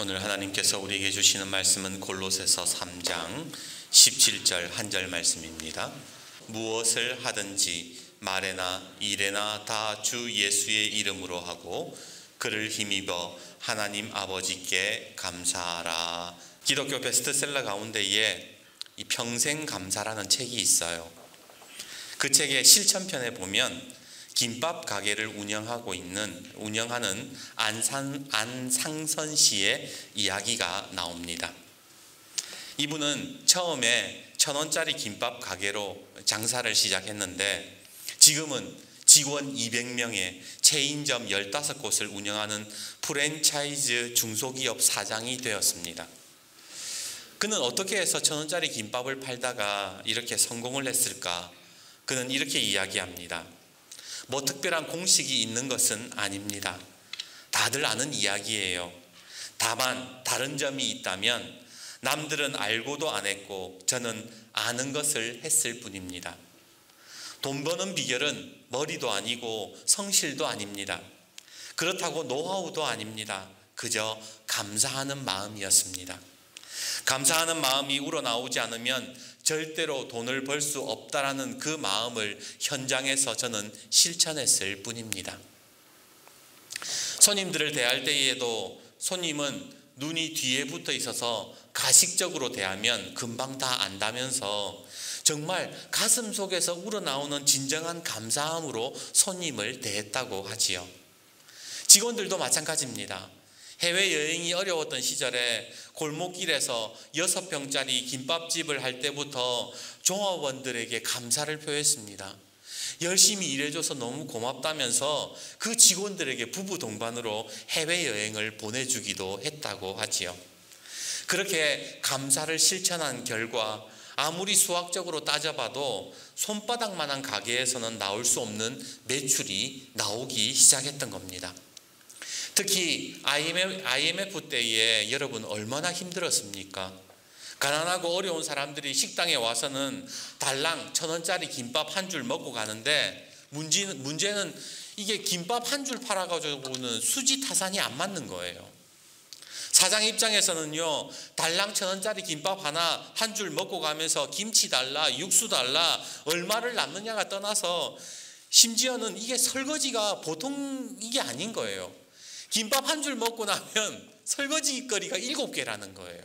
오늘 하나님께서 우리에게 주시는 말씀은 골로새서 3장 17절 한 절 말씀입니다. 무엇을 하든지 말에나 일에나 다 주 예수의 이름으로 하고 그를 힘입어 하나님 아버지께 감사하라. 기독교 베스트셀러 가운데에 이 평생 감사라는 책이 있어요. 그 책의 실천편에 보면 김밥 가게를 운영하는 안상선 씨의 이야기가 나옵니다. 이분은 처음에 1,000원짜리 김밥 가게로 장사를 시작했는데 지금은 직원 200명의 체인점 15곳을 운영하는 프랜차이즈 중소기업 사장이 되었습니다. 그는 어떻게 해서 1,000원짜리 김밥을 팔다가 이렇게 성공을 했을까? 그는 이렇게 이야기합니다. 뭐 특별한 공식이 있는 것은 아닙니다. 다들 아는 이야기예요. 다만 다른 점이 있다면 남들은 알고도 안 했고 저는 아는 것을 했을 뿐입니다. 돈 버는 비결은 머리도 아니고 성실도 아닙니다. 그렇다고 노하우도 아닙니다. 그저 감사하는 마음이었습니다. 감사하는 마음이 우러나오지 않으면 절대로 돈을 벌 수 없다라는 그 마음을 현장에서 저는 실천했을 뿐입니다. 손님들을 대할 때에도 손님은 눈이 뒤에 붙어 있어서 가식적으로 대하면 금방 다 안다면서 정말 가슴 속에서 우러나오는 진정한 감사함으로 손님을 대했다고 하지요. 직원들도 마찬가지입니다. 해외여행이 어려웠던 시절에 골목길에서 6평짜리 김밥집을 할 때부터 종업원들에게 감사를 표했습니다. 열심히 일해줘서 너무 고맙다면서 그 직원들에게 부부 동반으로 해외여행을 보내주기도 했다고 하지요. 그렇게 감사를 실천한 결과 아무리 수학적으로 따져봐도 손바닥만한 가게에서는 나올 수 없는 매출이 나오기 시작했던 겁니다. 특히 IMF 때에 여러분 얼마나 힘들었습니까? 가난하고 어려운 사람들이 식당에 와서는 달랑 1,000원짜리 김밥 한 줄 먹고 가는데 문제는 이게 김밥 한 줄 팔아가지고는 수지 타산이 안 맞는 거예요. 사장 입장에서는요, 달랑 1,000원짜리 김밥 하나 한 줄 먹고 가면서 김치 달라, 육수 달라, 얼마를 남느냐가 떠나서 심지어는 이게 설거지가 보통 이게 아닌 거예요. 김밥 한 줄 먹고 나면 설거지 거리가 7개라는 거예요.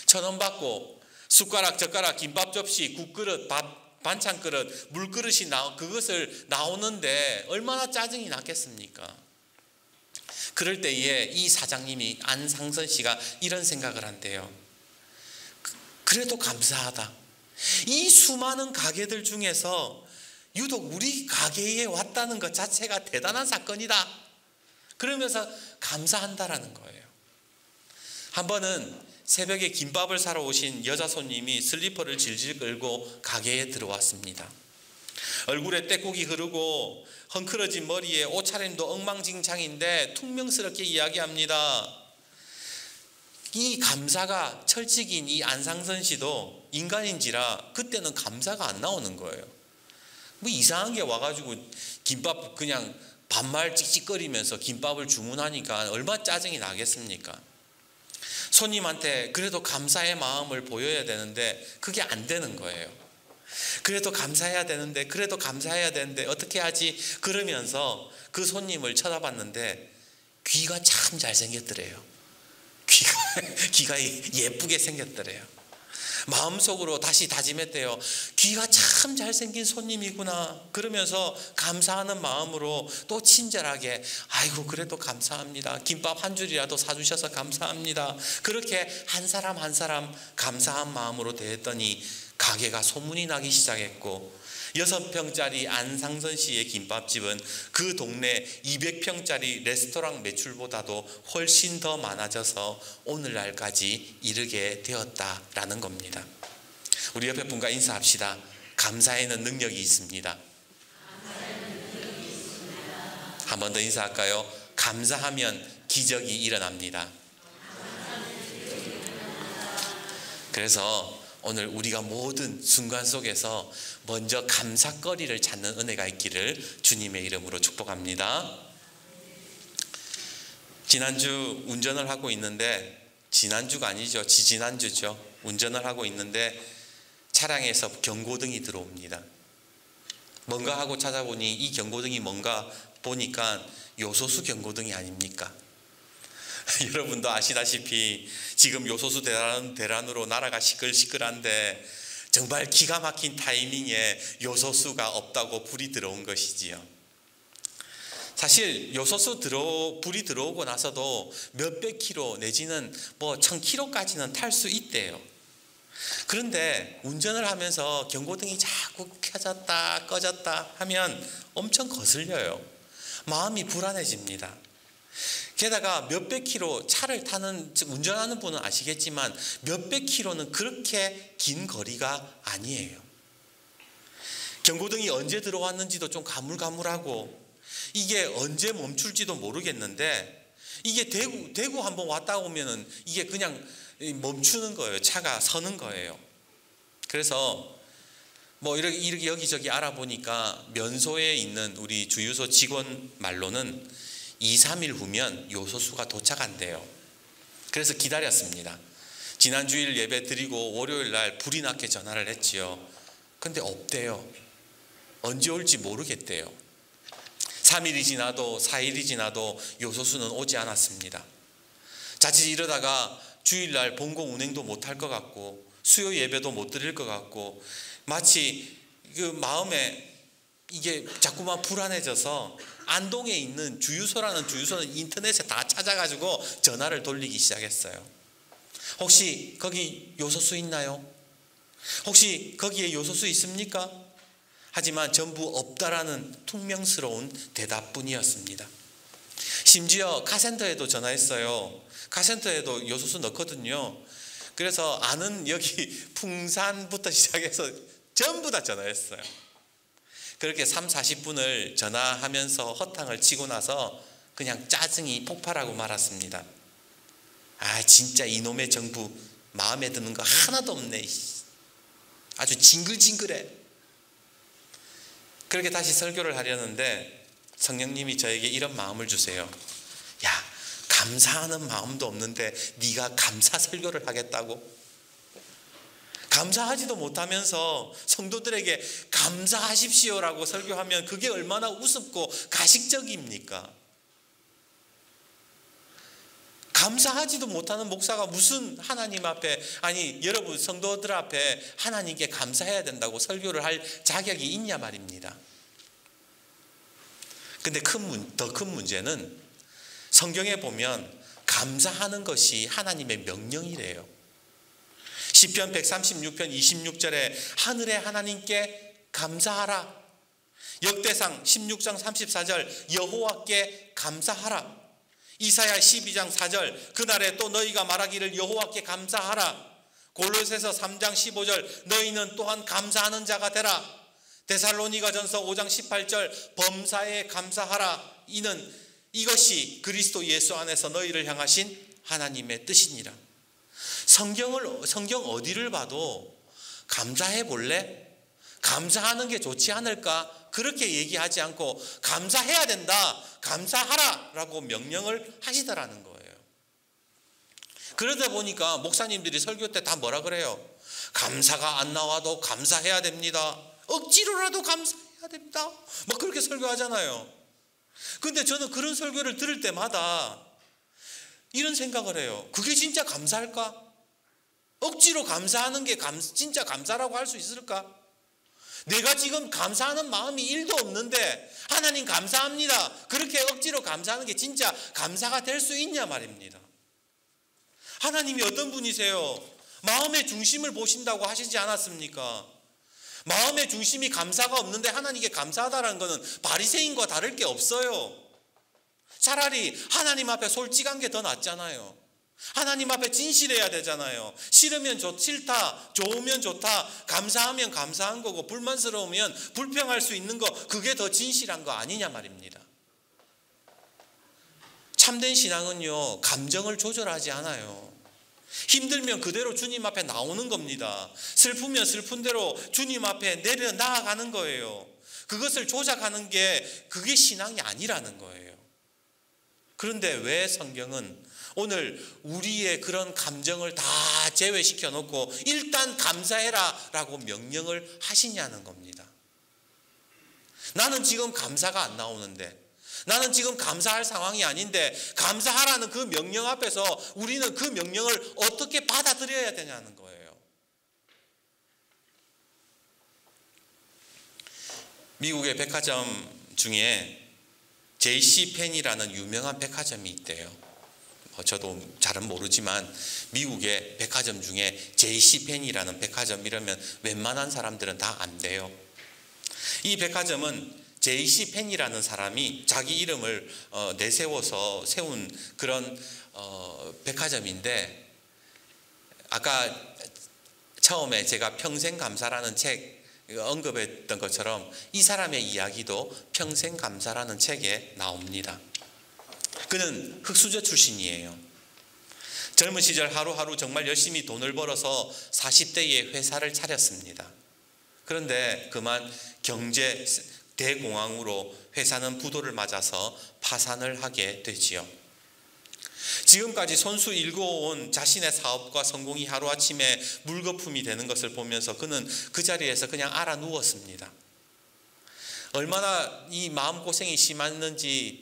1,000원 받고 숟가락, 젓가락, 김밥 접시, 국그릇, 밥, 반찬 그릇, 물그릇이 그것을 나오는데 얼마나 짜증이 났겠습니까? 그럴 때에 이 사장님이 안상선 씨가 이런 생각을 한대요. 그래도 감사하다. 이 수많은 가게들 중에서 유독 우리 가게에 왔다는 것 자체가 대단한 사건이다. 그러면서 감사한다라는 거예요. 한 번은 새벽에 김밥을 사러 오신 여자 손님이 슬리퍼를 질질 끌고 가게에 들어왔습니다. 얼굴에 떼국이 흐르고 헝클어진 머리에 옷차림도 엉망진창인데 퉁명스럽게 이야기합니다. 이 감사가 철칙인 이 안상선 씨도 인간인지라 그때는 감사가 안 나오는 거예요. 뭐 이상한 게 와가지고 김밥 그냥 반말 찍찍거리면서 김밥을 주문하니까 얼마나 짜증이 나겠습니까? 손님한테 그래도 감사의 마음을 보여야 되는데 그게 안 되는 거예요. 그래도 감사해야 되는데 어떻게 하지? 그러면서 그 손님을 쳐다봤는데 귀가 참 잘생겼더래요. 귀가 예쁘게 생겼더래요. 마음속으로 다시 다짐했대요. 귀가 참 잘생긴 손님이구나. 그러면서 감사하는 마음으로 또 친절하게 아이고 그래도 감사합니다. 김밥 한 줄이라도 사주셔서 감사합니다. 그렇게 한 사람 한 사람 감사한 마음으로 대했더니 가게가 소문이 나기 시작했고 6평짜리 안상선 씨의 김밥집은 그 동네 200평짜리 레스토랑 매출보다도 훨씬 더 많아져서 오늘날까지 이르게 되었다라는 겁니다. 우리 옆에 분과 인사합시다. 감사에는 능력이 있습니다. 한 번 더 인사할까요? 감사하면 기적이 일어납니다. 그래서 오늘 우리가 모든 순간 속에서 먼저 감사거리를 찾는 은혜가 있기를 주님의 이름으로 축복합니다. 지난주 운전을 하고 있는데, 지난주가 아니죠, 지지난주죠. 운전을 하고 있는데 차량에서 경고등이 들어옵니다. 뭔가 하고 찾아보니 이 경고등이 뭔가 보니까 요소수 경고등이 아닙니까? 여러분도 아시다시피 지금 요소수 대란으로 나라가 시끌시끌한데 정말 기가 막힌 타이밍에 요소수가 없다고 불이 들어온 것이지요. 사실 요소수 불이 들어오고 나서도 몇백 킬로 내지는 뭐 1000킬로까지는 탈 수 있대요. 그런데 운전을 하면서 경고등이 자꾸 켜졌다 꺼졌다 하면 엄청 거슬려요. 마음이 불안해집니다. 게다가 몇백 킬로 차를 타는, 운전하는 분은 아시겠지만 몇백 킬로는 그렇게 긴 거리가 아니에요. 경고등이 언제 들어왔는지도 좀 가물가물하고 이게 언제 멈출지도 모르겠는데, 이게 대구 한번 왔다 오면은 이게 그냥 멈추는 거예요. 차가 서는 거예요. 그래서 뭐 이렇게 여기저기 알아보니까 면소에 있는 우리 주유소 직원 말로는 2-3일 후면 요소수가 도착한대요. 그래서 기다렸습니다. 지난 주일 예배 드리고 월요일 날 불이 났게 전화를 했지요. 근데 없대요. 언제 올지 모르겠대요. 3일이 지나도 4일이 지나도 요소수는 오지 않았습니다. 자칫 이러다가 주일날 본공 운행도 못할 것 같고 수요 예배도 못 드릴 것 같고, 마치 그 마음에 이게 자꾸만 불안해져서 안동에 있는 주유소라는 주유소는 인터넷에 다 찾아가지고 전화를 돌리기 시작했어요. 혹시 거기 요소수 있나요? 혹시 거기에 요소수 있습니까? 하지만 전부 없다라는 퉁명스러운 대답뿐이었습니다. 심지어 카센터에도 전화했어요. 카센터에도 요소수 넣거든요. 그래서 아는 여기 풍산부터 시작해서 전부 다 전화했어요. 그렇게 30-40분을 전화하면서 허탕을 치고 나서 그냥 짜증이 폭발하고 말았습니다. 아, 진짜 이놈의 정부 마음에 드는 거 하나도 없네. 아주 징글징글해. 그렇게 다시 설교를 하려는데 성령님이 저에게 이런 마음을 주세요. 야, 감사하는 마음도 없는데 네가 감사 설교를 하겠다고? 감사하지도 못하면서 성도들에게 감사하십시오라고 설교하면 그게 얼마나 우습고 가식적입니까? 감사하지도 못하는 목사가 무슨 하나님 앞에, 아니 여러분 성도들 앞에 하나님께 감사해야 된다고 설교를 할 자격이 있냐 말입니다. 근데 더 큰 문제는 성경에 보면 감사하는 것이 하나님의 명령이래요. 시편 136편 26절에 하늘의 하나님께 감사하라. 역대상 16장 34절 여호와께 감사하라. 이사야 12장 4절 그날에 또 너희가 말하기를 여호와께 감사하라. 골로새서 3장 15절 너희는 또한 감사하는 자가 되라. 데살로니가전서 5장 18절 범사에 감사하라. 이것이 그리스도 예수 안에서 너희를 향하신 하나님의 뜻이니라. 성경 어디를 봐도 감사해 볼래? 감사하는 게 좋지 않을까? 그렇게 얘기하지 않고 감사해야 된다, 감사하라 라고 명령을 하시더라는 거예요. 그러다 보니까 목사님들이 설교 때 다 뭐라 그래요? 감사가 안 나와도 감사해야 됩니다. 억지로라도 감사해야 됩니다. 막 그렇게 설교하잖아요. 근데 저는 그런 설교를 들을 때마다 이런 생각을 해요. 그게 진짜 감사할까? 억지로 감사하는 게 진짜 감사라고 할 수 있을까? 내가 지금 감사하는 마음이 1도 없는데 하나님 감사합니다, 그렇게 억지로 감사하는 게 진짜 감사가 될 수 있냐 말입니다. 하나님이 어떤 분이세요? 마음의 중심을 보신다고 하시지 않았습니까? 마음의 중심이 감사가 없는데 하나님께 감사하다는 것은 바리새인과 다를 게 없어요. 차라리 하나님 앞에 솔직한 게 더 낫잖아요. 하나님 앞에 진실해야 되잖아요. 싫으면 싫다, 좋으면 좋다, 감사하면 감사한 거고 불만스러우면 불평할 수 있는 거, 그게 더 진실한 거 아니냐 말입니다. 참된 신앙은요, 감정을 조절하지 않아요. 힘들면 그대로 주님 앞에 나오는 겁니다. 슬프면 슬픈 대로 주님 앞에 내려 나아가는 거예요. 그것을 조작하는 게 그게 신앙이 아니라는 거예요. 그런데 왜 성경은 오늘 우리의 그런 감정을 다 제외시켜 놓고 일단 감사해라 라고 명령을 하시냐는 겁니다. 나는 지금 감사가 안 나오는데, 나는 지금 감사할 상황이 아닌데 감사하라는 그 명령 앞에서 우리는 그 명령을 어떻게 받아들여야 되냐는 거예요. 미국의 백화점 중에 JC펜이라는 유명한 백화점이 있대요. 저도 잘은 모르지만 미국의 백화점 중에 JC펜이라는 백화점 이러면 웬만한 사람들은 다 안대요. 이 백화점은 JC펜이라는 사람이 자기 이름을 내세워서 세운 그런 백화점인데, 아까 처음에 제가 평생감사라는 책 언급했던 것처럼 이 사람의 이야기도 평생감사라는 책에 나옵니다. 그는 흙수저 출신이에요. 젊은 시절 하루하루 정말 열심히 돈을 벌어서 40대에 회사를 차렸습니다. 그런데 그만 경제 대공황으로 회사는 부도를 맞아서 파산을 하게 되지요. 지금까지 손수 일궈온 자신의 사업과 성공이 하루아침에 물거품이 되는 것을 보면서 그는 그 자리에서 그냥 알아 누웠습니다. 얼마나 이 마음고생이 심했는지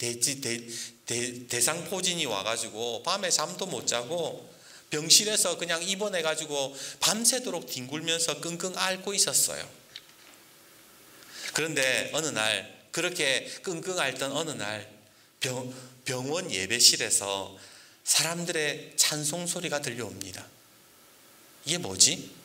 대상포진이 와가지고 밤에 잠도 못 자고 병실에서 그냥 입원해가지고 밤새도록 뒹굴면서 끙끙 앓고 있었어요. 그런데 어느 날, 그렇게 끙끙 앓던 어느 날 병원 예배실에서 사람들의 찬송 소리가 들려옵니다. 이게 뭐지?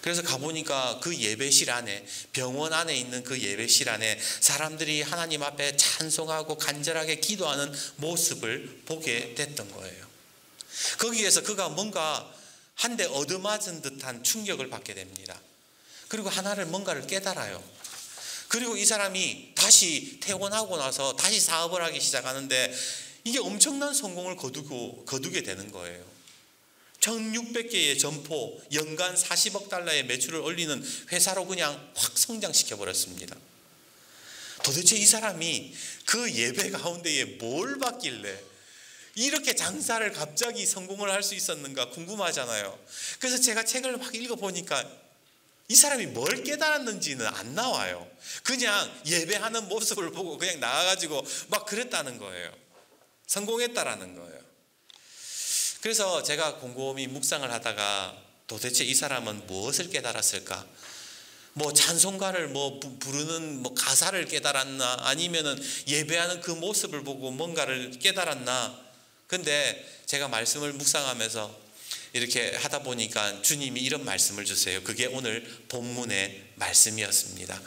그래서 가보니까 그 예배실 안에, 병원 안에 있는 그 예배실 안에 사람들이 하나님 앞에 찬송하고 간절하게 기도하는 모습을 보게 됐던 거예요. 거기에서 그가 뭔가 한 대 얻어맞은 듯한 충격을 받게 됩니다. 그리고 뭔가를 깨달아요. 그리고 이 사람이 다시 퇴원하고 나서 다시 사업을 하기 시작하는데 이게 엄청난 성공을 거두게 되는 거예요. 1600개의 점포, 연간 40억 달러의 매출을 올리는 회사로 그냥 확 성장시켜 버렸습니다. 도대체 이 사람이 그 예배 가운데에 뭘 받길래 이렇게 장사를 갑자기 성공을 할 수 있었는가 궁금하잖아요. 그래서 제가 책을 막 읽어보니까 이 사람이 뭘 깨달았는지는 안 나와요. 그냥 예배하는 모습을 보고 그냥 나와가지고 막 그랬다는 거예요. 성공했다라는 거예요. 그래서 제가 곰곰이 묵상을 하다가 도대체 이 사람은 무엇을 깨달았을까? 찬송가를 부르는 가사를 깨달았나? 아니면은 예배하는 그 모습을 보고 뭔가를 깨달았나? 근데 제가 말씀을 묵상하면서 이렇게 하다 보니까 주님이 이런 말씀을 주세요. 그게 오늘 본문의 말씀이었습니다.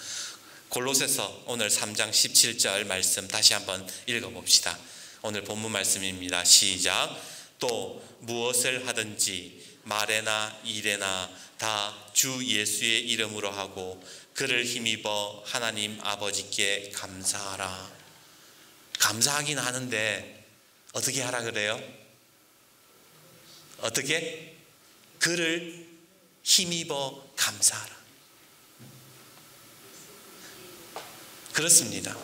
골로새서 오늘 3장 17절 말씀 다시 한번 읽어봅시다. 오늘 본문 말씀입니다. 시작. 또 무엇을 하든지 말에나 일에나 다 주 예수의 이름으로 하고 그를 힘입어 하나님 아버지께 감사하라. 감사하긴 하는데 어떻게 하라 그래요? 어떻게? 그를 힘입어 감사하라. 그렇습니다.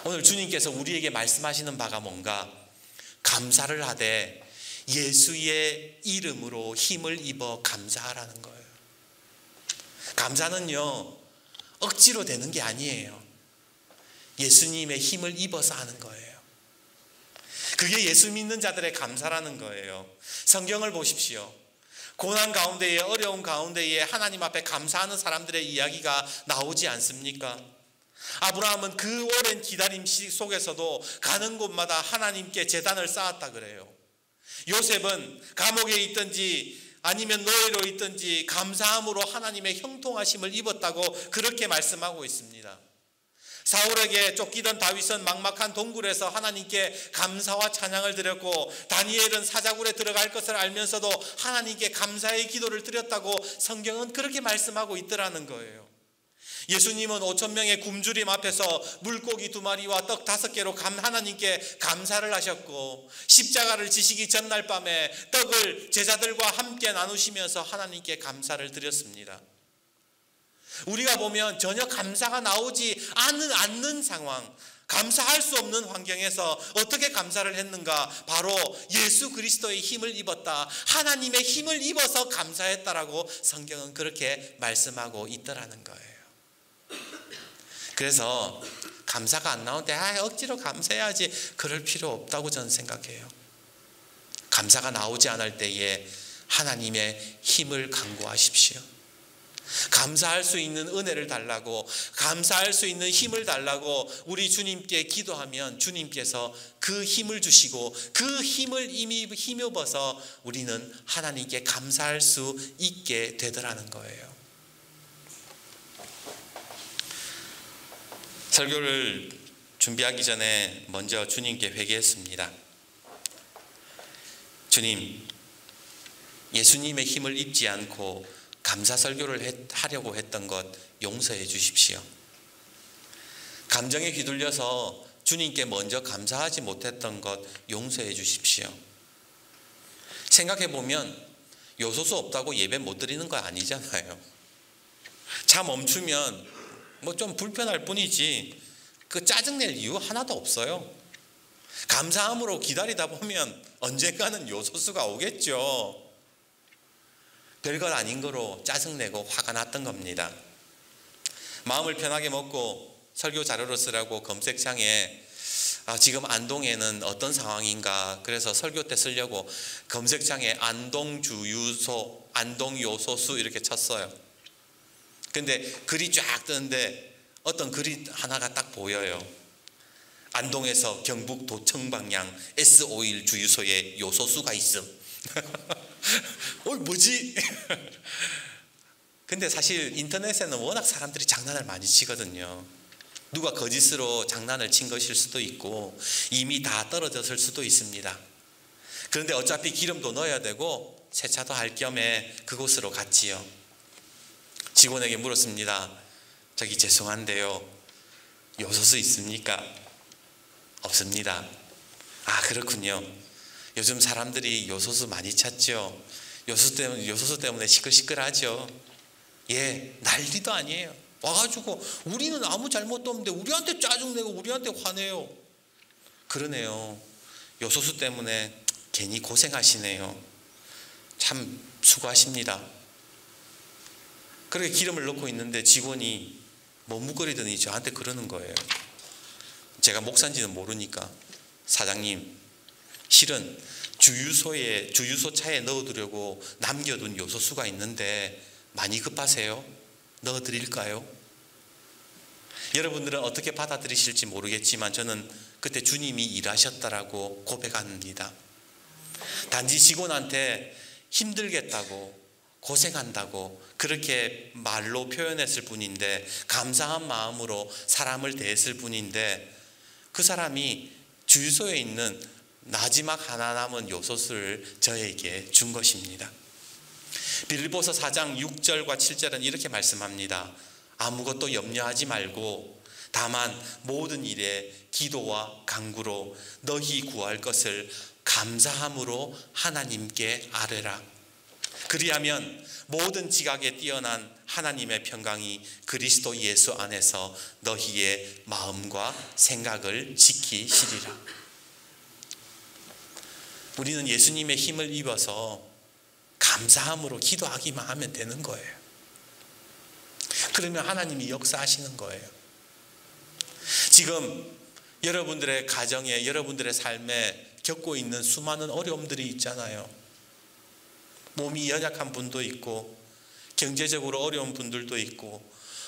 오늘 주님께서 우리에게 말씀하시는 바가 뭔가? 감사를 하되 예수의 이름으로 힘을 입어 감사하라는 거예요. 감사는요, 억지로 되는 게 아니에요. 예수님의 힘을 입어서 하는 거예요. 그게 예수 믿는 자들의 감사라는 거예요. 성경을 보십시오. 고난 가운데에, 어려운 가운데에 하나님 앞에 감사하는 사람들의 이야기가 나오지 않습니까? 아브라함은 그 오랜 기다림 속에서도 가는 곳마다 하나님께 제단을 쌓았다 그래요. 요셉은 감옥에 있든지 아니면 노예로 있든지 감사함으로 하나님의 형통하심을 입었다고 그렇게 말씀하고 있습니다. 사울에게 쫓기던 다윗은 막막한 동굴에서 하나님께 감사와 찬양을 드렸고, 다니엘은 사자굴에 들어갈 것을 알면서도 하나님께 감사의 기도를 드렸다고 성경은 그렇게 말씀하고 있더라는 거예요. 예수님은 5,000명의 굶주림 앞에서 물고기 2마리와 떡 5개로 하나님께 감사를 하셨고, 십자가를 지시기 전날 밤에 떡을 제자들과 함께 나누시면서 하나님께 감사를 드렸습니다. 우리가 보면 전혀 감사가 나오지 않는 상황, 감사할 수 없는 환경에서 어떻게 감사를 했는가? 바로 예수 그리스도의 힘을 입었다. 하나님의 힘을 입어서 감사했다라고 성경은 그렇게 말씀하고 있더라는 거예요. 그래서 감사가 안 나오는데 억지로 감사해야지, 그럴 필요 없다고 저는 생각해요. 감사가 나오지 않을 때에 하나님의 힘을 간구하십시오. 감사할 수 있는 은혜를 달라고, 감사할 수 있는 힘을 달라고 우리 주님께 기도하면 주님께서 그 힘을 주시고 그 힘을 이미 힘입어서 우리는 하나님께 감사할 수 있게 되더라는 거예요. 설교를 준비하기 전에 먼저 주님께 회개했습니다. 주님, 예수님의 힘을 입지 않고 감사 설교를 하려고 했던 것 용서해 주십시오. 감정에 휘둘려서 주님께 먼저 감사하지 못했던 것 용서해 주십시오. 생각해 보면 요소수 없다고 예배 못 드리는 거 아니잖아요. 차 멈추면 뭐 좀 불편할 뿐이지 그 짜증낼 이유 하나도 없어요. 감사함으로 기다리다 보면 언젠가는 요소수가 오겠죠. 별것 아닌 거로 짜증내고 화가 났던 겁니다. 마음을 편하게 먹고 설교 자료로 쓰라고 검색창에 지금 안동에는 어떤 상황인가, 그래서 설교 때 쓰려고 검색창에 안동주유소, 안동요소수 이렇게 쳤어요. 근데 글이 쫙 뜨는데 어떤 글이 하나가 딱 보여요. 안동에서 경북 도청 방향 S51 주유소에 요소수가 있음. 뭐지? 근데 사실 인터넷에는 워낙 사람들이 장난을 많이 치거든요. 누가 거짓으로 장난을 친 것일 수도 있고 이미 다 떨어졌을 수도 있습니다. 그런데 어차피 기름도 넣어야 되고 세차도 할 겸에 그곳으로 갔지요. 직원에게 물었습니다. 저기 죄송한데요, 요소수 있습니까? 없습니다. 아, 그렇군요. 요즘 사람들이 요소수 많이 찾죠. 요소수 때문에 시끌시끌하죠. 예, 난리도 아니에요. 와가지고 우리는 아무 잘못도 없는데 우리한테 짜증내고 우리한테 화내요. 그러네요. 요소수 때문에 괜히 고생하시네요. 참 수고하십니다. 그렇게 기름을 넣고 있는데 직원이 머뭇거리더니 저한테 그러는 거예요. 제가 목사인지는 모르니까, 사장님, 실은 주유소 차에 넣어두려고 남겨둔 요소수가 있는데 많이 급하세요? 넣어드릴까요? 여러분들은 어떻게 받아들이실지 모르겠지만 저는 그때 주님이 일하셨다라고 고백합니다. 단지 직원한테 힘들겠다고, 고생한다고 그렇게 말로 표현했을 뿐인데, 감사한 마음으로 사람을 대했을 뿐인데, 그 사람이 주유소에 있는 마지막 하나 남은 요소수를 저에게 준 것입니다. 빌립보서 4장 6절과 7절은 이렇게 말씀합니다. 아무것도 염려하지 말고 다만 모든 일에 기도와 간구로 너희 구할 것을 감사함으로 하나님께 아뢰라. 그리하면 모든 지각에 뛰어난 하나님의 평강이 그리스도 예수 안에서 너희의 마음과 생각을 지키시리라. 우리는 예수님의 힘을 입어서 감사함으로 기도하기만 하면 되는 거예요. 그러면 하나님이 역사하시는 거예요. 지금 여러분들의 가정에, 여러분들의 삶에 겪고 있는 수많은 어려움들이 있잖아요. 몸이 연약한 분도 있고, 경제적으로 어려운 분들도 있고,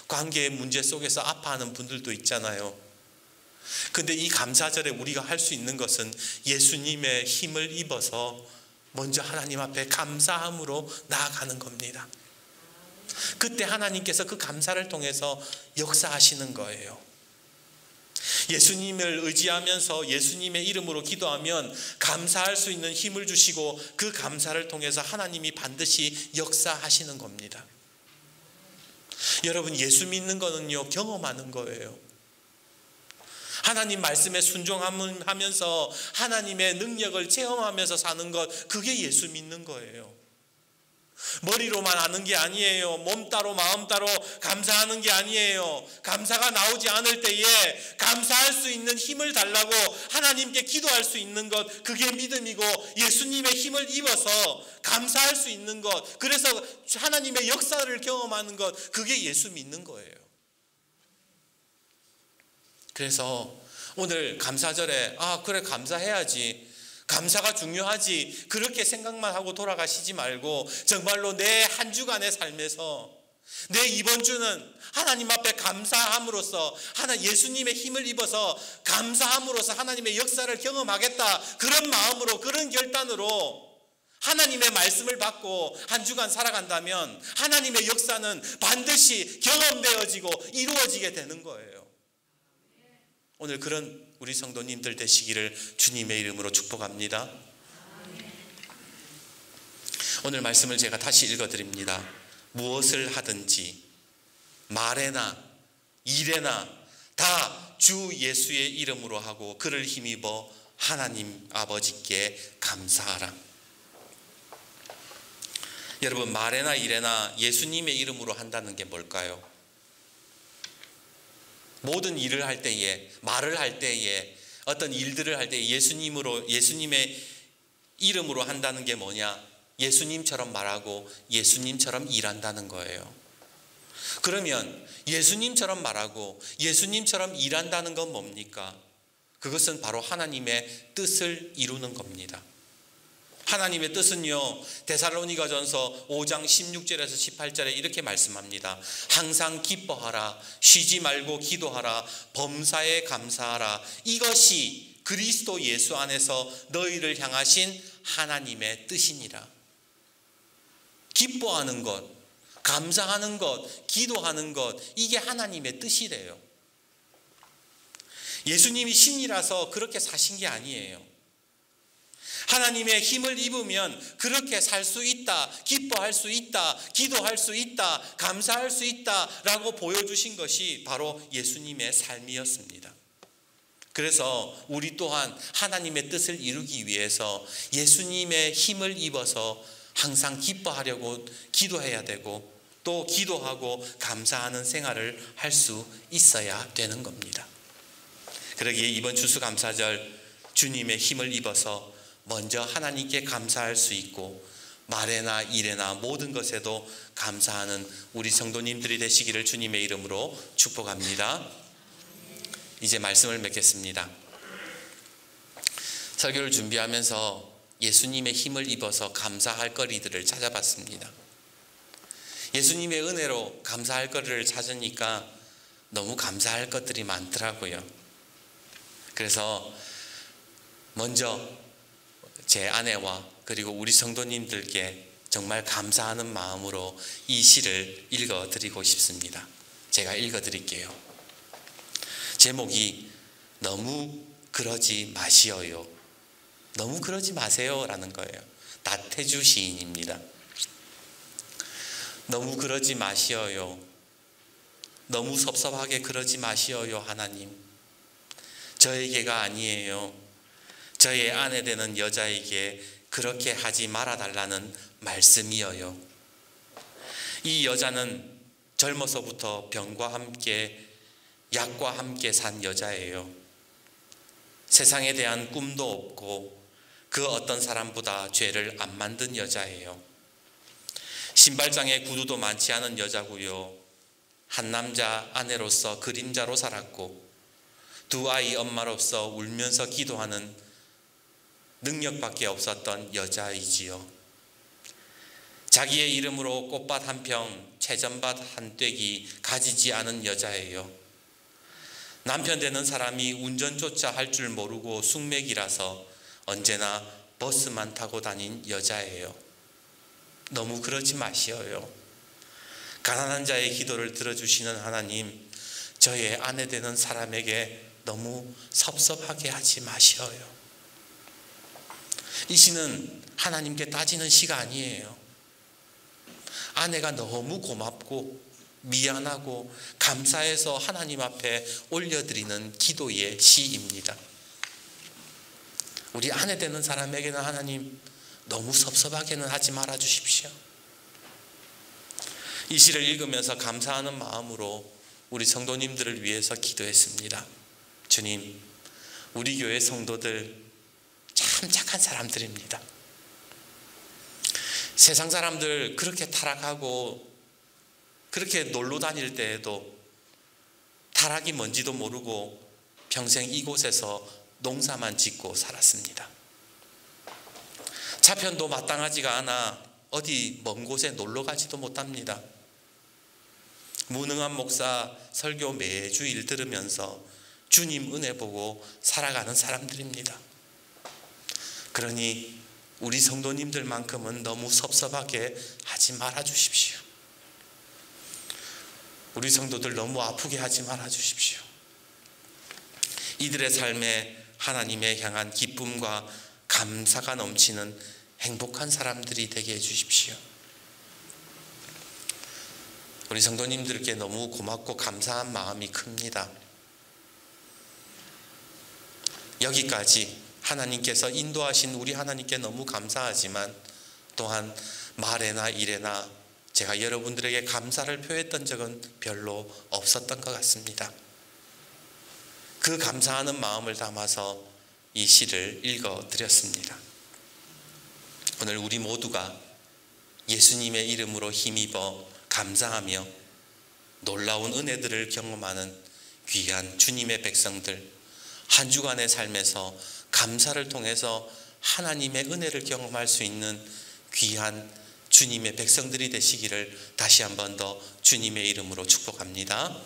관계의 문제 속에서 아파하는 분들도 있잖아요. 근데 이 감사절에 우리가 할 수 있는 것은 예수님의 힘을 입어서 먼저 하나님 앞에 감사함으로 나아가는 겁니다. 그때 하나님께서 그 감사를 통해서 역사하시는 거예요. 예수님을 의지하면서 예수님의 이름으로 기도하면 감사할 수 있는 힘을 주시고 그 감사를 통해서 하나님이 반드시 역사하시는 겁니다. 여러분, 예수 믿는 거는요, 경험하는 거예요. 하나님 말씀에 순종하면서 하나님의 능력을 체험하면서 사는 것, 그게 예수 믿는 거예요. 머리로만 아는 게 아니에요. 몸 따로 마음 따로 감사하는 게 아니에요. 감사가 나오지 않을 때에 감사할 수 있는 힘을 달라고 하나님께 기도할 수 있는 것, 그게 믿음이고 예수님의 힘을 입어서 감사할 수 있는 것, 그래서 하나님의 역사를 경험하는 것, 그게 예수 믿는 거예요. 그래서 오늘 감사절에 그래 감사해야지, 감사가 중요하지, 그렇게 생각만 하고 돌아가시지 말고 정말로 내 한 주간의 삶에서 내 이번 주는 하나님 앞에 감사함으로써 예수님의 힘을 입어서 감사함으로써 하나님의 역사를 경험하겠다, 그런 마음으로 그런 결단으로 하나님의 말씀을 받고 한 주간 살아간다면 하나님의 역사는 반드시 경험되어지고 이루어지게 되는 거예요. 오늘 그런 우리 성도님들 되시기를 주님의 이름으로 축복합니다. 오늘 말씀을 제가 다시 읽어드립니다. 무엇을 하든지 말에나 일에나 다 주 예수의 이름으로 하고 그를 힘입어 하나님 아버지께 감사하라. 여러분, 말에나 일에나 예수님의 이름으로 한다는 게 뭘까요? 모든 일을 할 때에, 말을 할 때에, 어떤 일들을 할 때에 예수님의 이름으로 한다는 게 뭐냐? 예수님처럼 말하고 예수님처럼 일한다는 거예요. 그러면 예수님처럼 말하고 예수님처럼 일한다는 건 뭡니까? 그것은 바로 하나님의 뜻을 이루는 겁니다. 하나님의 뜻은요, 데살로니가전서 5장 16절에서 18절에 이렇게 말씀합니다. 항상 기뻐하라, 쉬지 말고 기도하라, 범사에 감사하라. 이것이 그리스도 예수 안에서 너희를 향하신 하나님의 뜻이니라. 기뻐하는 것, 감사하는 것, 기도하는 것, 이게 하나님의 뜻이래요. 예수님이 신이라서 그렇게 사신 게 아니에요. 하나님의 힘을 입으면 그렇게 살 수 있다, 기뻐할 수 있다, 기도할 수 있다, 감사할 수 있다라고 보여주신 것이 바로 예수님의 삶이었습니다. 그래서 우리 또한 하나님의 뜻을 이루기 위해서 예수님의 힘을 입어서 항상 기뻐하려고 기도해야 되고 또 기도하고 감사하는 생활을 할 수 있어야 되는 겁니다. 그러기에 이번 추수감사절 주님의 힘을 입어서 먼저 하나님께 감사할 수 있고 말에나 일에나 모든 것에도 감사하는 우리 성도님들이 되시기를 주님의 이름으로 축복합니다. 이제 말씀을 맺겠습니다. 설교를 준비하면서 예수님의 힘을 입어서 감사할 거리들을 찾아봤습니다. 예수님의 은혜로 감사할 거리를 찾으니까 너무 감사할 것들이 많더라고요. 그래서 먼저 제 아내와 그리고 우리 성도님들께 정말 감사하는 마음으로 이 시를 읽어드리고 싶습니다. 제가 읽어드릴게요. 제목이 너무 그러지 마시어요. 너무 그러지 마세요 라는 거예요. 나태주 시인입니다. 너무 그러지 마시어요. 너무 섭섭하게 그러지 마시어요 하나님. 저에게가 아니에요. 저의 아내 되는 여자에게 그렇게 하지 말아달라는 말씀이어요. 이 여자는 젊어서부터 병과 함께 약과 함께 산 여자예요. 세상에 대한 꿈도 없고 그 어떤 사람보다 죄를 안 만든 여자예요. 신발장에 구두도 많지 않은 여자고요. 한 남자 아내로서 그림자로 살았고 두 아이 엄마로서 울면서 기도하는 능력밖에 없었던 여자이지요. 자기의 이름으로 꽃밭 한 평, 채전밭 한 떼기 가지지 않은 여자예요. 남편 되는 사람이 운전조차 할 줄 모르고 숙맥이라서 언제나 버스만 타고 다닌 여자예요. 너무 그러지 마시어요. 가난한 자의 기도를 들어주시는 하나님, 저의 아내 되는 사람에게 너무 섭섭하게 하지 마시어요. 이 시는 하나님께 따지는 시가 아니에요. 아내가 너무 고맙고 미안하고 감사해서 하나님 앞에 올려드리는 기도의 시입니다. 우리 아내 되는 사람에게는 하나님 너무 섭섭하게는 하지 말아 주십시오. 이 시를 읽으면서 감사하는 마음으로 우리 성도님들을 위해서 기도했습니다. 주님, 우리 교회 성도들 참 착한 사람들입니다. 세상 사람들 그렇게 타락하고 그렇게 놀러 다닐 때에도 타락이 뭔지도 모르고 평생 이곳에서 농사만 짓고 살았습니다. 차편도 마땅하지가 않아 어디 먼 곳에 놀러 가지도 못합니다. 무능한 목사 설교 매주 일 들으면서 주님 은혜 보고 살아가는 사람들입니다. 그러니 우리 성도님들만큼은 너무 섭섭하게 하지 말아 주십시오. 우리 성도들 너무 아프게 하지 말아 주십시오. 이들의 삶에 하나님에 향한 기쁨과 감사가 넘치는 행복한 사람들이 되게 해주십시오. 우리 성도님들께 너무 고맙고 감사한 마음이 큽니다. 여기까지 하나님께서 인도하신 우리 하나님께 너무 감사하지만 또한 말에나 일에나 제가 여러분들에게 감사를 표했던 적은 별로 없었던 것 같습니다. 그 감사하는 마음을 담아서 이 시를 읽어드렸습니다. 오늘 우리 모두가 예수님의 이름으로 힘입어 감사하며 놀라운 은혜들을 경험하는 귀한 주님의 백성들, 한 주간의 삶에서 감사를 통해서 하나님의 은혜를 경험할 수 있는 귀한 주님의 백성들이 되시기를 다시 한 번 더 주님의 이름으로 축복합니다.